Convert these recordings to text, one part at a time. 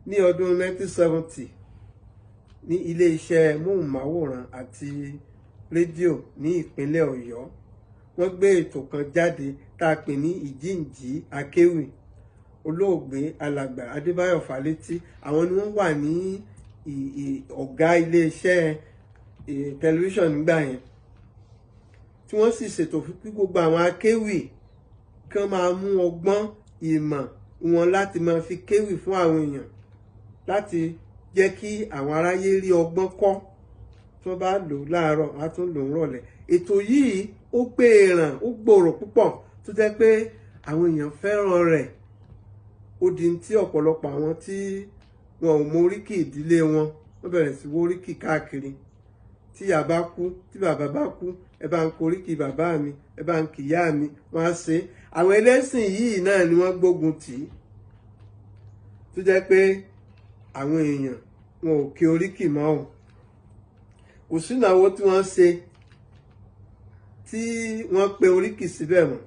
ní ọdún 1970 ní ilé-iṣẹ́ móhùnmáwòrán àti rédíò ní ìpínlẹ̀ Ọ̀yọ́ wọ́n gbé ètò kan jáde tá a pè ní ìjíǹjí akéwì. Olóògbé alàgbà Adébáyọ̀ Fálétí àwọn ni wọ́n wà ní ọ̀gá ilé-iṣẹ́ tẹlifíṣàn nígbà yẹn, tí wọ́n sì ṣètò fún gbogbo àwọn akéwì kí wọ́n máa mú ọgbọ́n ìmọ̀ wọn láti máa fi kéwì fún àwọn èèyàn, láti jẹ́ kí àwọn aráyé rí ọgbọ́n kọ́. Tí wọ́n bá lò láàárọ̀ á tún lò ń rọ̀lẹ́. Ètò yìí ó gbèràn, ó gbòòrò púpọ̀ tó jẹ́ pé àwọn èèyàn fẹ́ràn rẹ̀. Ó di tí ọ̀pọ̀lọpọ̀ àwọn tí wọn ò mọ oríkì ìdílé wọn wọ́n bẹ̀rẹ̀ sí wọ oríkì káàkiri. Tí ìyá bá kú, tí bàbá bá kú, ẹ bá ń kọ oríkì bàbá mi, ẹ bá ń kí ìyá mi, wọ́n á ṣe. Àwọn ẹlẹ́sìn yìí náà ni wọ́n gbógun tì í, tó jẹ́ pé àwọn èèyàn wọn ò kí oríkì mọ́ ò. Kò sí ìnáwó tí wọ́n ṣe tí wọ́n pe oríkì síbẹ̀ mọ́.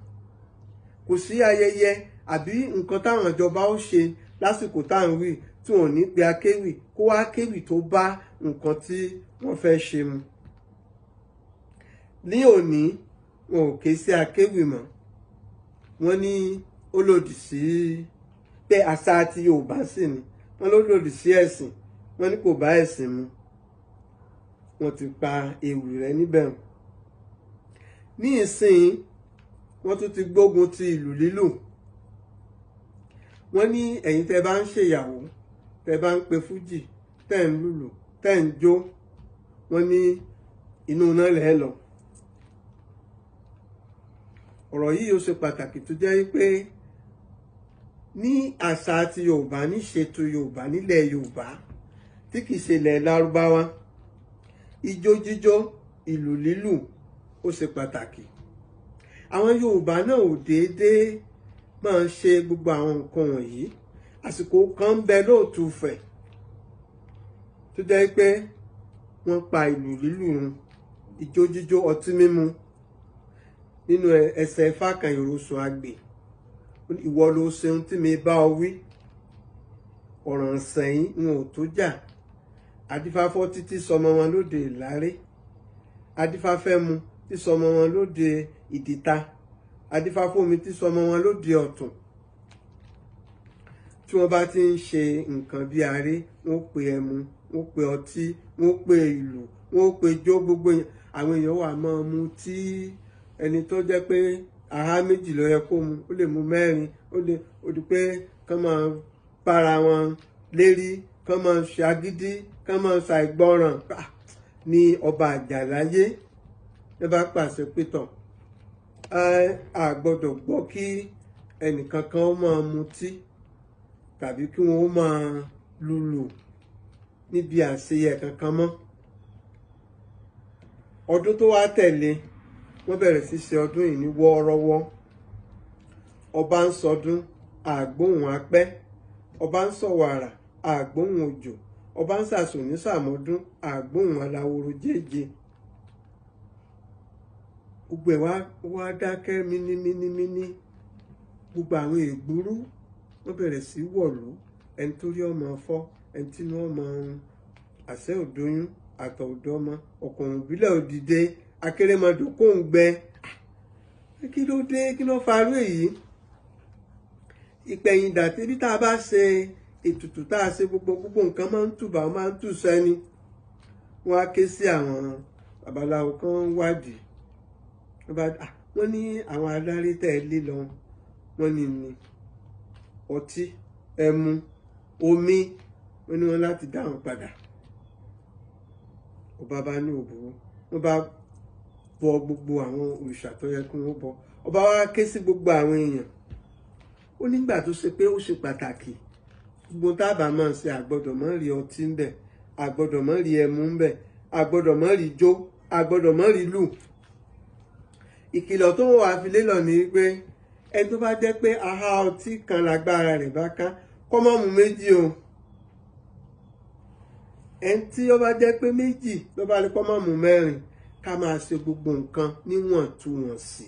Kò sí ayẹyẹ àbí nǹkan táwọn ìjọba ó ṣe lásìkò táwọn wí tí wọn ò ní pe akéwì kó wá kéwì tó bá nǹkan tí wọ́n fẹ́ ṣe mu. Ní òní wọn ò ké sí akéwì mọ́. Wọ́n ní ó lòdì sí pé àṣà àti Yorùbá sì ni. Wọ́n ló lòdì sí ẹ̀sìn. Wọ́n ní kò bá ẹ̀sìn mu. Wọ́n ti pa ewì rẹ̀ níbẹ̀. Ní ìsìn wọ́n tún ti gbógun ti ìlù lílù. Wọ́n ní ẹ̀yin tẹ́ bá ń ṣèyàwó, tẹ́ bá ń pe fújì, tẹ́ ń lùlù, tẹ́ ń jó, wọ́n ní inú náà lẹ́ lọ. Ọ̀rọ̀ yìí ó ṣe pàtàkì tó jẹ́ pé ní àṣà àti Yorùbá, ní ìṣètò Yorùbá, nílẹ̀ Yorùbá tí kìí ṣe ilẹ̀ Lárúbáwá, ijó jíjó, ìlù lílù ó ṣe pàtàkì. Àwọn Yorùbá náà ò déédéé máa ń ṣe gbogbo àwọn nǹkan wọ̀nyí. Àsìkò kan ń bẹ lóòtú fẹ̀ tó jẹ́ pé wọ́n pa ìlù lílù run, ijó jíjó, ọtí mímu. Nínú ẹsẹ̀ Ifá kan ìrosùn àgbè, ìwọ ló ṣeun tí mi bá ọ wí, ọ̀ràn sẹ́yìn wọn ò tó jà. Adífáfọ́ títí sọmọ wọn lóde Ìláré, adífáfẹ́mu tí sọmọ wọn lóde Ìdìta, adífáfómi tí sọmọ wọn lóde Ọ̀tún. Tí wọ́n bá ti ń ṣe nǹkan bí aré, wọ́n pe ẹmu, wọ́n pe ọtí, wọ́n pe ìlù, wọ́n pe jó, gbogbo àwọn èèyàn wà máa mu tí ẹni tó jẹ́ pé àhá méjì ló yẹ kó mu, ó lè mu mẹ́rin, ó di pé kán máa bára wọn lérí, kán máa ṣe agídí, kán máa ṣàìgbọràn. Ní ọba Àjàláyé ẹ bá pàṣẹ pétọ̀, a gbọ́dọ̀ gbọ́ kí ẹnìkankan ó máa mutí tàbí kí wọ́n ó máa lùlù níbi àṣeyẹ kankan mọ́. Ọdún tó wá tẹ̀lé wọ́n bẹ̀rẹ̀ sí ṣe ọdún yìí ní wọ́ọ́rọ́wọ́. Ọba ń sọdún, àgbóhùn apẹ́. Ọba ń sọ̀wàrà, àgbóhùn òjò. Ọba ń sàsùn ní sàmọ́dún, àgbóhùn aláwòrò jẹ́jẹ́. Gbogbo ẹ̀ wá dákẹ́ mínímínímíní. Gbogbo àwọn ègbúrú wọ́n bẹ̀rẹ̀ sí wọ̀lú. Ẹni tó rí ọmọ fọ́, ẹni tí wọ́n mọ àṣẹ òdóyún, àtọ̀ òdọ́mọ, ọkùnrin ìbílẹ̀ òdìdé, akérèmọdò kò ń gbẹ. Kí ló dé? Kí ló farú èyí? Ìpẹ̀yìndà tí tá a bá ṣe ètùtù, tá a ṣe gbogbo nǹkan máa ń tùbà, máa ń tù sẹ́ni. Wọ́n á ké sí àwọn babaláwo kan wádìí. Wọ́n ní àwọn adarí tẹ̀ lé lọ, wọ́n ní ọtí, ẹmu, omi, wọ́n ní wọ́n láti dá wọn padà. Ọba bá ní òbúrú, wọ́n bá bọ gbogbo àwọn òrìṣà tó yẹ kí wọ́n bọ. Ọba wa ké sí gbogbo àwọn èèyàn. Ó nígbà tó ṣe pé ó ṣe pàtàkì, gbogbo tábà máa ṣe àgbọ́dọ̀ má rí ọtí ń bẹ̀, àgbọ́dọ̀ má rí ẹmu ń bẹ̀, àgbọ́dọ̀ má rí jó, àgbọ́dọ̀ má rí lù. Ìkìlọ̀ tó wà fi lélọ̀ ní pé ẹni tó bá jẹ́ pé ahá ọtí kan lágbára rẹ̀ bá ká, kó má mu méjì o. Ẹni tí ó bá jẹ́ pé méjì ló bá lè kó má mu mẹ́rin. Ká máa ṣe gbogbo nǹkan níwọ̀ntúnwọ̀nsì.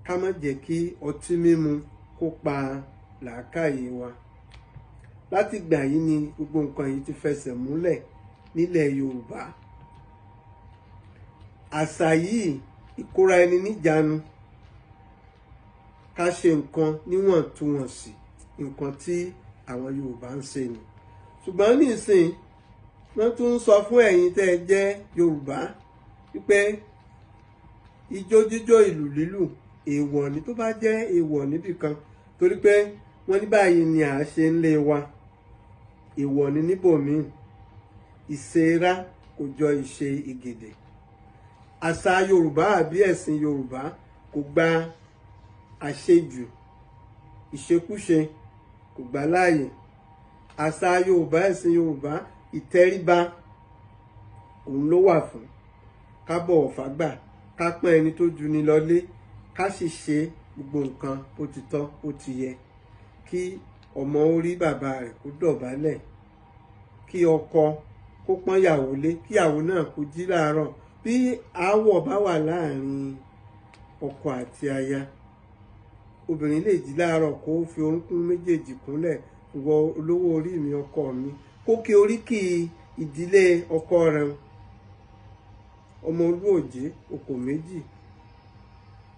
Ká má jẹ́ kí ọtí mímu kó pa làákàyè wa. láti ìgbà yìí ni gbogbo nǹkan yìí ti fẹsẹ̀ múlẹ̀ nílẹ̀ Yorùbá. Àṣà yìí, ìkóra ẹni níjàánu, ká ṣe nǹkan níwọ̀ntúnwọ̀nsì, nǹkan tí àwọn Yorùbá ń ṣe ni. Ṣùgbọ́n nísìn wọ́n tún ń sọ fún ẹ̀yin tẹ́ ẹ jẹ́ Yorùbá wípé ijó jíjó, ìlù lílù èèwọ̀ ni. Tó bá jẹ́ èèwọ̀ níbì kan, torí pé wọ́n ní báyìí ni à ṣe ń lé wa, èèwọ̀ ni níbòmíì. Ìṣerá kò jọ ìṣe ìgèdè. Àṣà Yorùbá àbí ẹ̀sìn Yorùbá kò gba àṣejù, ìṣekúṣe kò gbà láàyè. Àṣà Yorùbá, ẹ̀sìn Yorùbá, ìtẹríba òun ló wà fún. Ká bọ̀wọ̀ fágbà, ká pọ́n ẹni tó jù ni lọlé, ká sì ṣe gbogbo nǹkan bó ti tọ́ bó ti yẹ. Kí ọmọ ó rí bàbá rẹ̀ kó dọ̀bálẹ̀, kí ọkọ kó pọ́n ìyàwó lé, kí ìyàwó náà kó jí láàárọ̀. Bí aáwọ̀ bá wà láàrin ọkọ àti aya, obìnrin lè jí láàárọ̀ kó fi orúnkún méjèèjì kúnlẹ̀, wọ olówó orí mi ọkọ mi, kó kí oríkì ìdílé ọkọ rẹ̀. Ọmọ olúòjé okò méjì,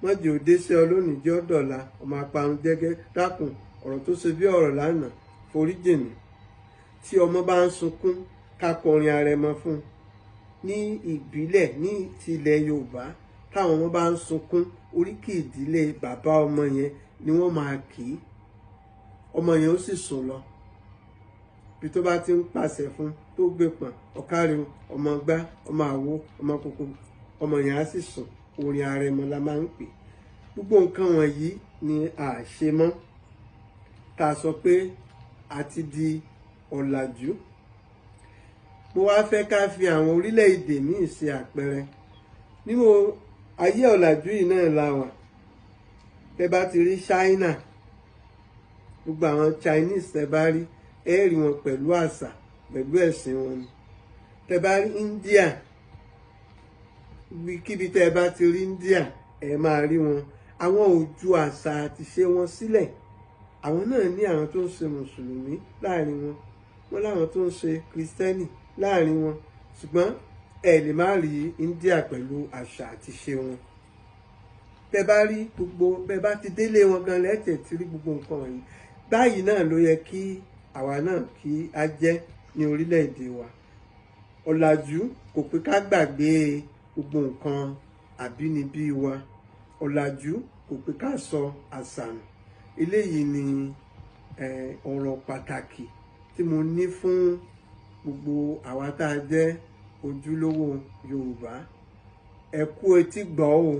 mọ́jì òde ṣe ọlónìí jẹ́ ọ̀dọ̀la, ọmọ aparun jẹ́gẹ́, dákun ọ̀rọ̀ tó ṣe bí ọ̀rọ̀ lánàá foríjì mí. Tí ọmọ bá ń sunkún, ká kọrin arẹmọ fún un. Ní ìbílẹ̀, ní tilẹ̀ Yorùbá, táwọn ọmọ bá ń sunkún, oríkì ìdílé bàbá ọmọ yẹn ni wọ́n máa kì í. Ọmọ yẹn ó sì sùn lọ. Bí tó bá ti ń pàṣẹ fún tó gbé pọ̀n, ọ̀kárin, ọmọ gbá, ọmọ àwo, ọmọ kòkó, ọmọ yẹn á sì sùn. Orin arẹmọ la máa ń pè. Gbogbo nǹkan wọ̀nyí ni a ṣe mọ́. Tá a sọ pé a ti di ọ̀làjú. Mo wá fẹ́ ká fi àwọn orílẹ̀-èdè míì ṣe àpẹẹrẹ. Nínú ayé ọ̀làjú yìí náà la wà. Tẹ́ bá ti rí China, gbogbo àwọn Chinese tẹ́ bá rí, ẹ rí wọn pẹ̀lú àṣà, pẹ̀lú ẹ̀sìn wọn ni. Tẹ́ bá rí India, ibikíbi tẹ́ bá ti rí India, ẹ máa rí wọn. Àwọn ò ju àṣà àti ṣe wọn sílẹ̀. Àwọn náà ní àwọn tó ń ṣe mùsùlùmí láàrin wọn, wọ́n láwọn tó ń ṣe kristẹni láàrin wọn. Ṣùgbọ́n ẹ lè má rí India pẹ̀lú àṣà àti ṣe wọn. Tẹ́ bá rí gbogbo, bẹ́ bá ti délé wọn gan lẹ́tẹ̀ tí rí gbogbo nǹkan wọ̀nyí. Báyìí náà ló yẹ kí àwa náà kí á jẹ́ ní orílẹ̀-èdè wa. Ọ̀làjú kò pé ká gbàgbé gbogbo nǹkan àbínibí wa. Ọ̀làjú kò pé ká sọ àṣà nù. Eléyìí ni ọ̀rọ̀ pàtàkì tí mo ní fún gbogbo àwa tá a jẹ́ ojúlówó Yorùbá. Ẹ kú etí gbọ́ o.